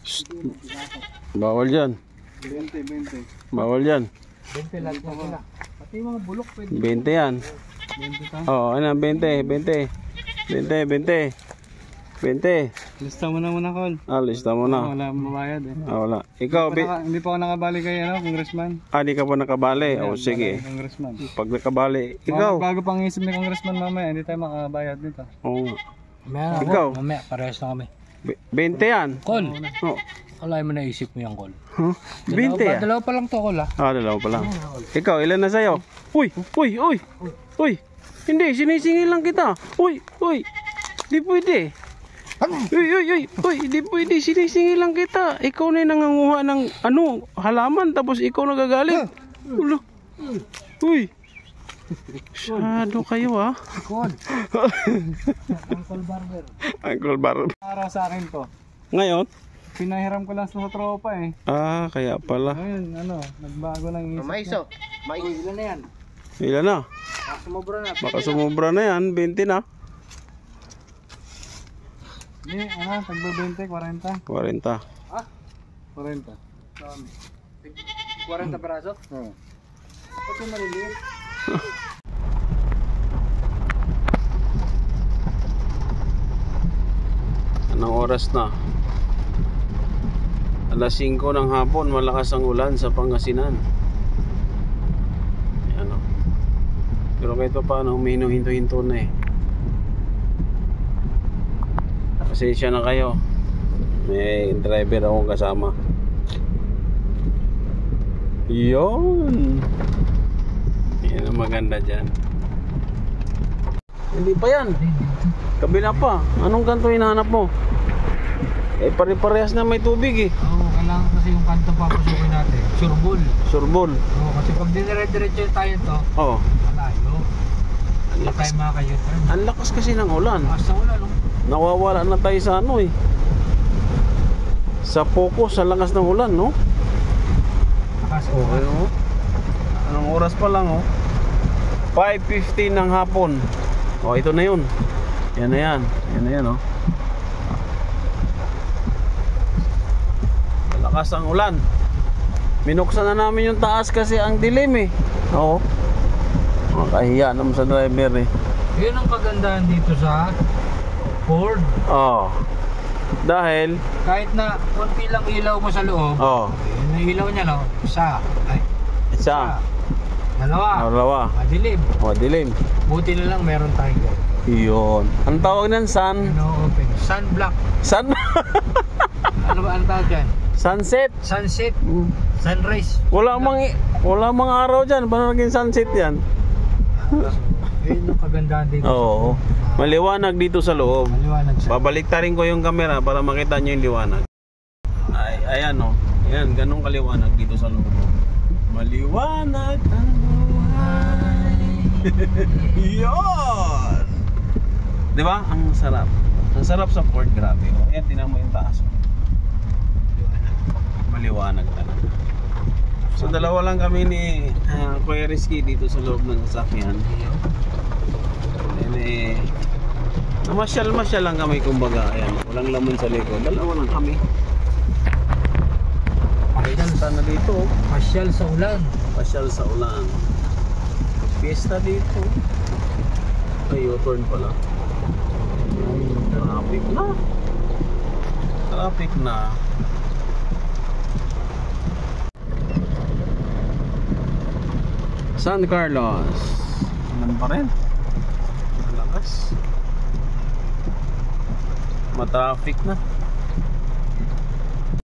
Shh. Bawal yan. 20. Bawal yan. 20 lahat na sila. Pati yung mga bulok pwede. 20 yan. 20 ka? Oo, ano, 20. 20. Lista mo na muna, Col. Lista mo na. Wala mabayad eh. Wala. Ikaw, Hindi pa ako nakabali kay Congressman. di ka pa nakabali. O, sige. Congressman. Pag nakabali, ikaw. Bago pang isip ni Congressman mamaya, hindi tayo makabayad nito. Oo. Meron Ikaw. ako, mamaya parehas na kami. 20 yan. Col, Oh. wala mo naisip mo yan, Col. Huh? 20 yan. Dalawa pa lang to, Col, ha? Dalawa pa lang. Ikaw, ilan na sa'yo? Uy! Hindi, sinisingil lang kita. Uy! Di pwede. Uy, di pwede. Sinisingil lang kita. Ikaw na yung nanganguha ng halaman, tapos ikaw nagagalit. Ulo. Uy! Masyado kayo, ha? Col. Uncle Barber. Uncle Barber. Araw sa akin to. Ngayon? Pinahiram ko lang sa tropa eh. Kaya pala. Ngayon, nagbago lang isip. Maiso. Ilan na yan? Ilan na? Sumobra na. Baka sumobra na yan, 20 na. Hindi, tagba 20, 40. 40. 40. 40 peraso? Oo. Ba't yung maliliit? Anong oras na? Alas 5 ng hapon, malakas ang ulan sa Pangasinan. Ayan o. Pero kahit pa paano, humihinto-hinto na eh. Pasensya na kayo. May driver akong kasama. Yun. Yan ang maganda dyan. Hindi pa yan. Kabila pa. Anong kanto hinahanap mo? Pare-parehas na may tubig eh. Oo, kailangan kasi yung kanto papasukin natin. Surbol. Surbol. Oo, kasi pag dinire-diretso tayo to, malayo. Hindi tayo makakayot. Ang lakas kasi ng ulan. Basta wala, no? Nawawala na tayo sa eh. Sa focus, sa lakas ng ulan, no? Lakas ko. Okay, oh. Anong oras pa lang, 5:15 ng hapon. Ito na yun. Yan na yan, Lakas ang ulan. Minuksan na namin yung taas kasi ang dilim eh. Oo. Makahiya naman sa driver eh. Yun ang kagandahan dito sa Ford. Dahil Kahit na konti lang ilaw mo sa loob, yun ang ilaw niya, no? Isa. Dalawa. Madilim. Dilim. Buti na lang meron tayong ganyan. Yun. Ang tawag ng sun? Open. Sunblock. Ano tawag dyan? Sunset. Sunset. Sunrise. Wala mang araw dyan. Paano naging sunset yan? Yun ang kagandahan dito. Oo. Maliwanag dito sa loob. Maliwanag sa. Babaliktarin ko yung camera para makita nyo yung liwanag. Ayan o. Ayan, ganun kaliwanag dito sa loob. Maliwanag ang buhay. Yun! Diba? Ang sarap. Ang sarap sa Ford, grabe. Ayan, tinan mo yung taas. Maliwanag talaga. So dalawa lang kami ni Kuya Rizky dito sa loob ng sasakyan. And masyal lang kami kumbaga. Ayan, walang laman sa likod. Dalawa lang kami. Pasyal sana dito. Pasyal sa ulan. Pasyal sa ulan. Fiesta dito. Ay, U-turn pala. Traffic na. San Carlos. Ulan pa rin. Malakas. Matraffic na.